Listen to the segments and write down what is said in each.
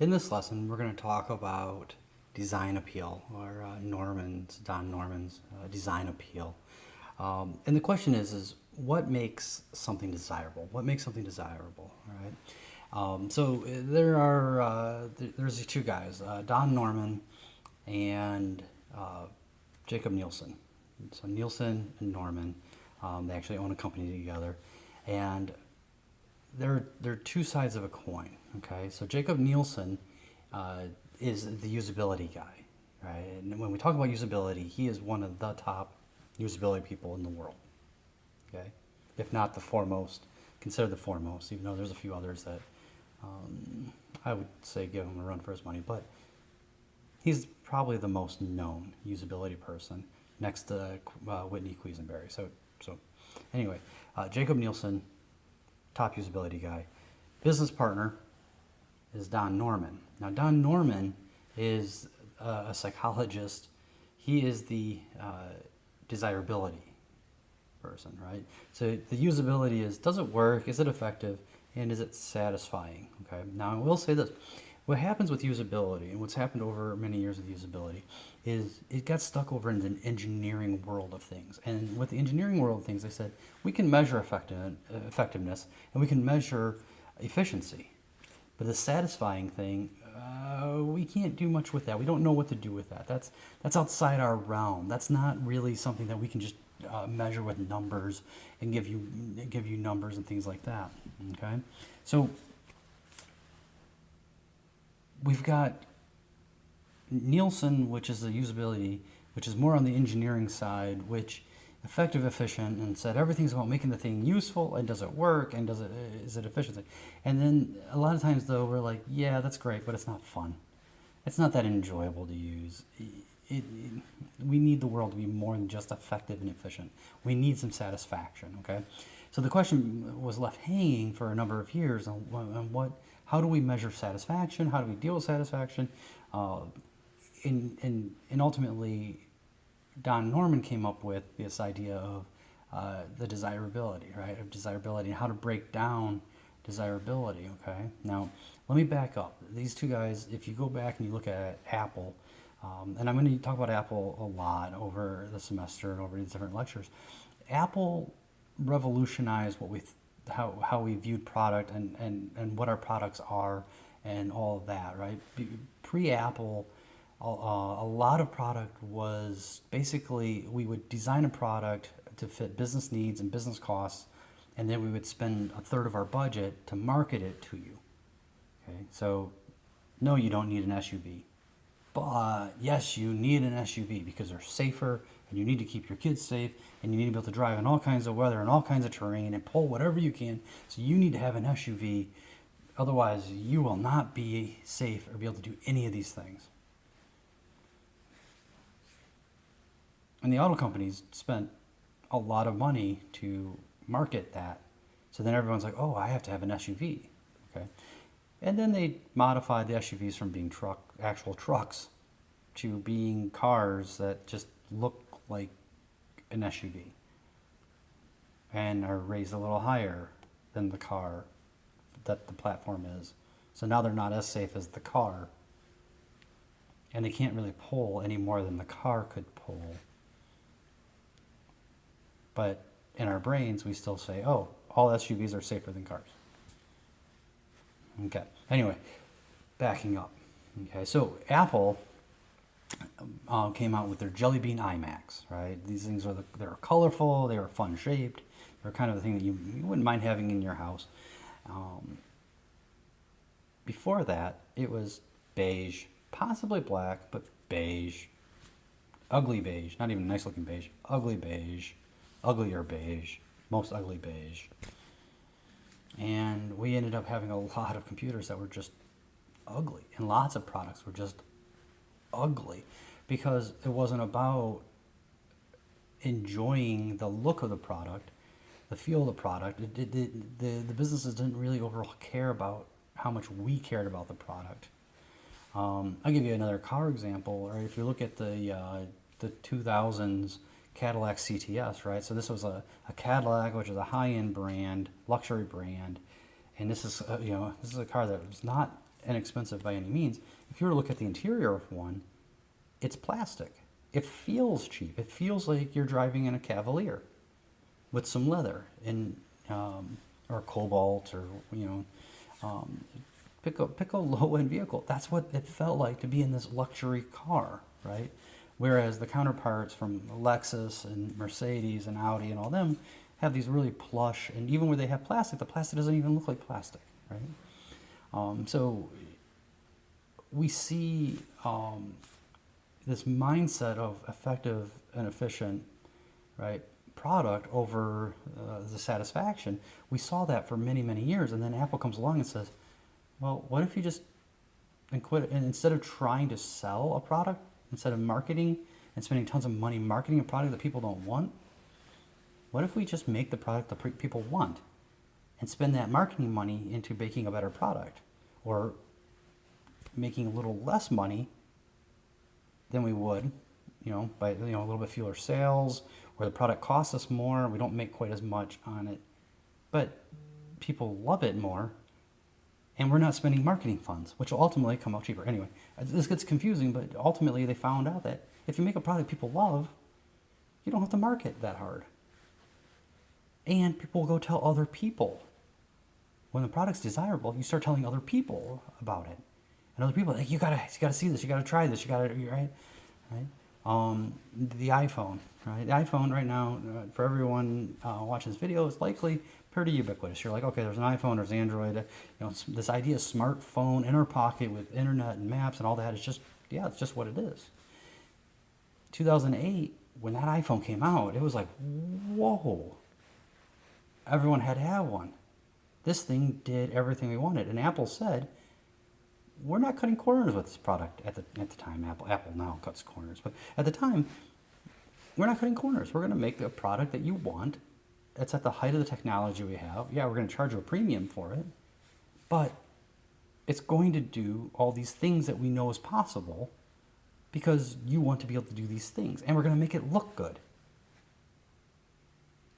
In this lesson, we're going to talk about design appeal, or Don Norman's design appeal. And the question is what makes something desirable? What makes something desirable, all right? There's these two guys, Don Norman and Jacob Nielsen. So Nielsen and Norman, they actually own a company together, and they're two sides of a coin. Okay, so Jacob Nielsen is the usability guy, right? And when we talk about usability, he is one of the top usability people in the world. Okay, if not the foremost, consider the foremost. Even though there's a few others that I would say give him a run for his money, but he's probably the most known usability person next to Whitney Quisenberry. So anyway, Jacob Nielsen, top usability guy. Business partner is Don Norman. Now, Don Norman is a psychologist. He is the desirability person, right? So the usability is, does it work? Is it effective? And is it satisfying? Okay. Now, I will say this. What happens with usability, and what's happened over many years with usability, is it got stuck over in the engineering world of things. And with the engineering world of things, they said we can measure effectiveness and we can measure efficiency. But the satisfying thing, we can't do much with that. We don't know what to do with that. That's outside our realm. That's not really something that we can just measure with numbers and give you numbers and things like that. Okay, so we've got Nielsen, which is the usability, which is more on the engineering side, which effective, efficient, and said everything's about making the thing useful and does it work and is it efficiency. And then a lot of times though we're like, yeah, that's great, but it's not fun. It's not that enjoyable to use. We need the world to be more than just effective and efficient. We need some satisfaction. Okay, so the question was left hanging for a number of years on how do we measure satisfaction? How do we deal with satisfaction? And ultimately, Don Norman came up with this idea of the desirability, right? Of desirability and how to break down desirability. Okay. Now, let me back up. These two guys, if you go back and you look at Apple, and I'm going to talk about Apple a lot over the semester and over these different lectures. Apple revolutionized how we viewed product and what our products are and all of that, right? Pre-Apple, a lot of product was basically we would design a product to fit business needs and business costs, and then we would spend a third of our budget to market it to you. Okay, so no, you don't need an SUV. But yes, you need an SUV because they're safer and you need to keep your kids safe and you need to be able to drive in all kinds of weather and all kinds of terrain and pull whatever you can. So you need to have an SUV. Otherwise, you will not be safe or be able to do any of these things. And the auto companies spent a lot of money to market that. So then everyone's like, oh, I have to have an SUV. Okay. And then they modified the SUVs from being actual trucks to being cars that just look like an SUV and are raised a little higher than the car that the platform is. So now they're not as safe as the car. And they can't really pull any more than the car could pull. But in our brains, we still say, oh, all SUVs are safer than cars. Okay. Anyway, backing up. Okay, so Apple came out with their Jelly Bean iMacs, right? These things they were colorful, they were fun shaped, they were kind of the thing that you wouldn't mind having in your house. Before that, it was beige, possibly black, but beige, ugly beige, not even nice looking beige, ugly beige, uglier beige, most ugly beige. And we ended up having a lot of computers that were just ugly, and lots of products were just ugly because it wasn't about enjoying the look of the product, the feel of the product. The businesses didn't really overall care about how much we cared about the product. I'll give you another car example. Right? If you look at the 2000s Cadillac CTS, right? So this was a Cadillac, which is a high-end brand, luxury brand, and this is this is a car that was not inexpensive by any means. If you were to look at the interior of one, it's plastic. It feels cheap. It feels like you're driving in a Cavalier with some leather and or Cobalt, or pick a low end vehicle. That's what it felt like to be in this luxury car, right? Whereas the counterparts from Lexus and Mercedes and Audi and all them have these really plush, and even where they have plastic, the plastic doesn't even look like plastic, right? So we see this mindset of effective and efficient, right, product over the satisfaction. We saw that for many, many years, and then Apple comes along and says, well, what if you just quit, and instead of trying to sell a product, instead of marketing and spending tons of money marketing a product that people don't want, what if we just make the product that people want and spend that marketing money into making a better product, or making a little less money than we would, by a little bit fewer sales, or the product costs us more, we don't make quite as much on it, but people love it more, and we're not spending marketing funds, which will ultimately come out cheaper. Anyway, this gets confusing, but ultimately they found out that if you make a product people love, you don't have to market that hard. And people will go tell other people. When the product's desirable, you start telling other people about it. And other people are like, you gotta see this, you gotta try this, right? The iPhone, right? The iPhone right now, for everyone watching this video, is likely pretty ubiquitous. You're like, okay, there's an iPhone, there's Android. This idea of smartphone in our pocket with internet and maps and all that is just, it's just what it is. 2008, when that iPhone came out, it was like, whoa. Everyone had to have one. This thing did everything we wanted. And Apple said, we're not cutting corners with this product at the time. Apple now cuts corners, but at the time, we're not cutting corners. We're going to make a product that you want. It's at the height of the technology we have. Yeah, we're going to charge you a premium for it, but it's going to do all these things that we know is possible because you want to be able to do these things, and we're going to make it look good,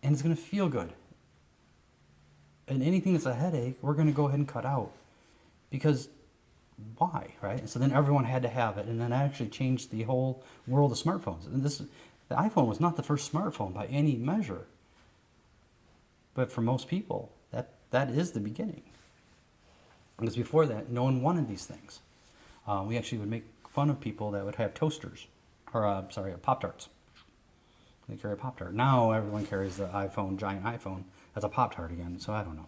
and it's going to feel good. And anything that's a headache, we're going to go ahead and cut out, because why, right? And so then everyone had to have it, and then that actually changed the whole world of smartphones. And the iPhone was not the first smartphone by any measure, but for most people, that is the beginning. Because before that, no one wanted these things. We actually would make fun of people that would have toasters, or Pop-Tarts. They carry a Pop-Tart. Now everyone carries the giant iPhone as a Pop-Tart again, so I don't know.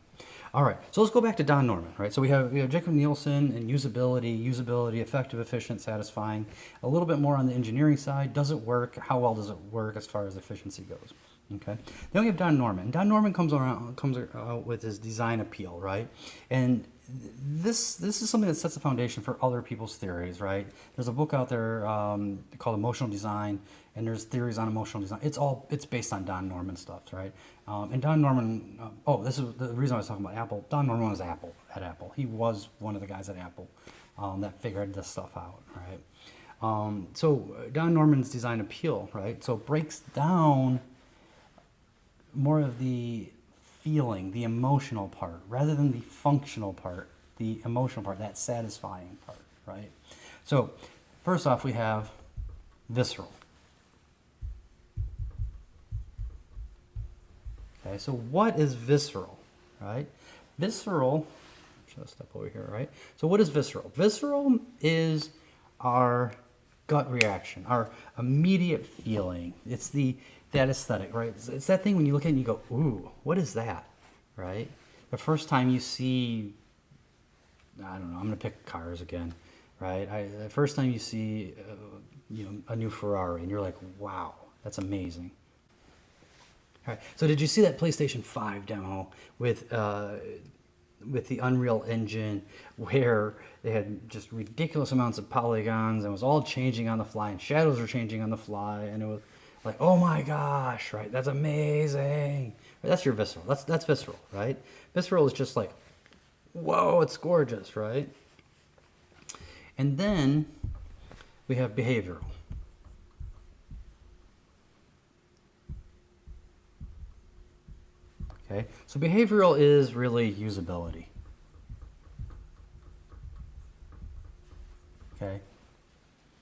All right, so let's go back to Don Norman, right? So we have Jacob Nielsen and usability, effective, efficient, satisfying. A little bit more on the engineering side. Does it work? How well does it work as far as efficiency goes? Okay. Then we have Don Norman. Don Norman comes out with his design appeal, right? And this is something that sets the foundation for other people's theories, right? There's a book out there called Emotional Design, and there's theories on emotional design. It's based on Don Norman stuff, right? And Don Norman, this is the reason I was talking about Apple. Don Norman was at Apple. He was one of the guys at Apple that figured this stuff out, right? So Don Norman's design appeal, right? So it breaks down more of the feeling, the emotional part, rather than the functional part, the emotional part, that satisfying part, right? So first off, we have visceral. Okay, so what is visceral, right? Visceral, should I step over here, right? So what is visceral? Visceral is our gut reaction, our immediate feeling. It's that aesthetic, right? It's that thing when you look at it and you go, ooh, what is that, right? The first time you see, I don't know, I'm going to pick cars again, right? The first time you see, a new Ferrari, and you're like, wow, that's amazing. All right. So did you see that PlayStation 5 demo with the Unreal Engine, where they had just ridiculous amounts of polygons and it was all changing on the fly, and shadows were changing on the fly, and it was like, oh my gosh, right? That's amazing. That's your visceral. That's visceral, right? Visceral is just like, whoa, it's gorgeous, right? And then we have behavioral. Okay, so behavioral is really usability. Okay,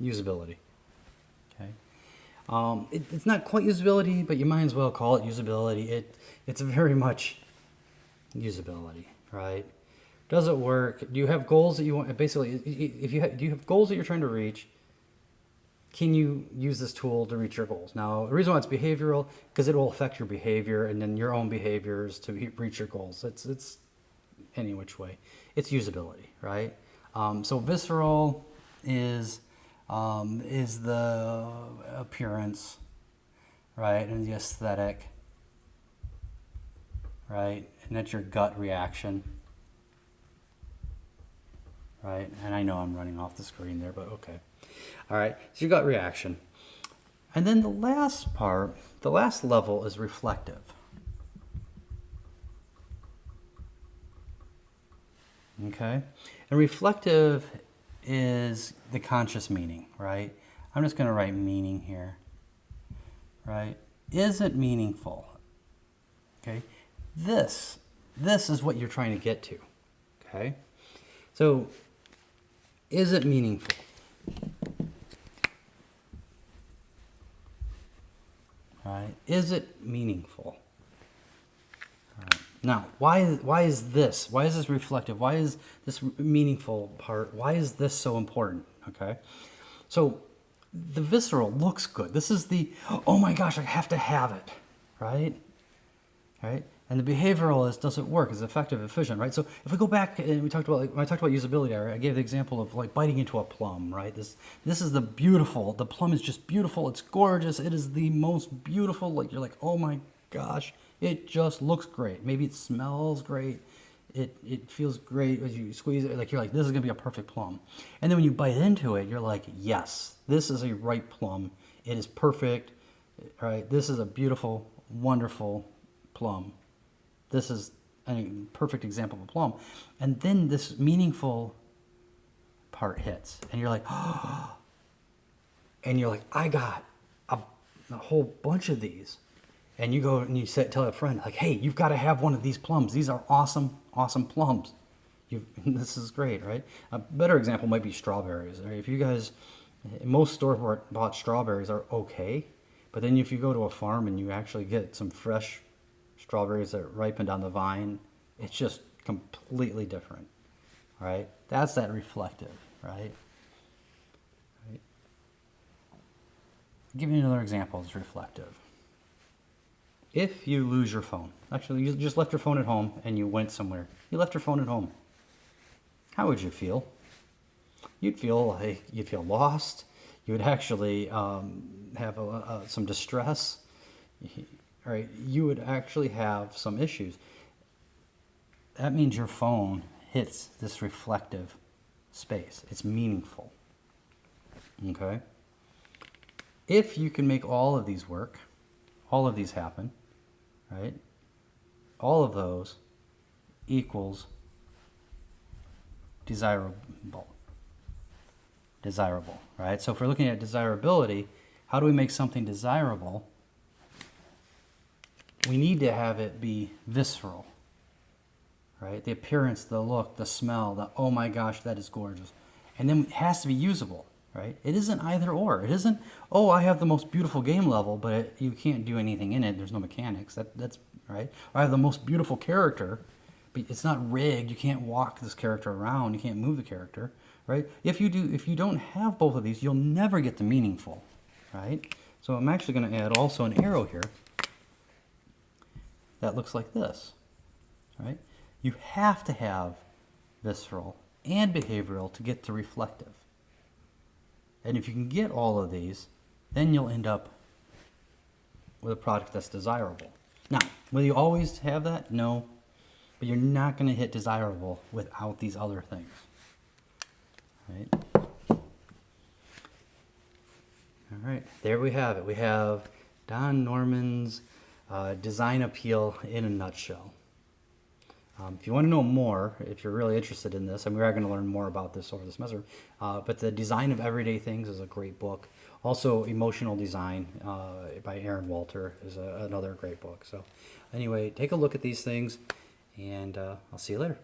usability. Okay, it's not quite usability, but you might as well call it usability. It's very much usability, right? Does it work? Do you have goals that you want? Basically, if you do you have goals that you're trying to reach? Can you use this tool to reach your goals? Now, the reason why it's behavioral, because it will affect your behavior and then your own behaviors to reach your goals. It's any which way. It's usability, right? So visceral is the appearance, right, and the aesthetic, right, and that's your gut reaction, right? And I know I'm running off the screen there, but okay. All right, so you got reaction. And then the last part, the last level is reflective. Okay? And reflective is the conscious meaning, right? I'm just going to write meaning here, right? Is it meaningful? Okay? This is what you're trying to get to, okay? So, is it meaningful? Right? Is it meaningful? Right. Now, why is this? Why is this reflective? Why is this meaningful part? Why is this so important? Okay, so the visceral looks good. This is the, oh my gosh, I have to have it, right? Right? And the behavioral is, does it work? Is it effective, efficient, right? So if we go back and we talked about, like, when I talked about usability, I gave the example of like biting into a plum, right? This is the beautiful, the plum is just beautiful. It's gorgeous. It is the most beautiful, like you're like, oh my gosh, it just looks great. Maybe it smells great. It feels great as you squeeze it. Like you're like, this is gonna be a perfect plum. And then when you bite into it, you're like, yes, this is a ripe plum. It is perfect, right? This is a beautiful, wonderful plum. This is a perfect example of a plum. And then this meaningful part hits. And you're like, oh. And you're like, I got a whole bunch of these. And you go and you tell a friend, like, hey, you've got to have one of these plums. These are awesome, awesome plums. This is great, right? A better example might be strawberries. Right? If you guys, most store-bought strawberries are okay. But then if you go to a farm and you actually get some fresh strawberries that ripened on the vine, it's just completely different, right? That's that reflective, right? Right. I'll give you another example that's reflective. If you lose your phone, actually you just left your phone at home and you went somewhere, you left your phone at home, how would you feel? You'd feel like you'd feel lost. You would actually have some distress. Right, you would actually have some issues. That means your phone hits this reflective space. It's meaningful. Okay? If you can make all of these work, all of these happen, right? All of those equals desirable. Desirable, right? So if we're looking at desirability, how do we make something desirable? We need to have it be visceral, right? The appearance, the look, the smell, the, oh my gosh, that is gorgeous. And then it has to be usable, right? It isn't either or. It isn't, oh, I have the most beautiful game level, but you can't do anything in it. There's no mechanics. That's right. Or I have the most beautiful character, but it's not rigged. You can't walk this character around. You can't move the character, right? If you don't have both of these, you'll never get the meaningful, right? So I'm actually going to add also an arrow here that looks like this, right? You have to have visceral and behavioral to get to reflective. And if you can get all of these, then you'll end up with a product that's desirable. Now, will you always have that? No, but you're not going to hit desirable without these other things, right? All right, there we have it. We have Don Norman's design appeal in a nutshell. If you want to know more, if you're really interested in this, and we are going to learn more about this over the semester, but The Design of Everyday Things is a great book. Also, Emotional Design by Aaron Walter is another great book. So anyway, take a look at these things, and I'll see you later.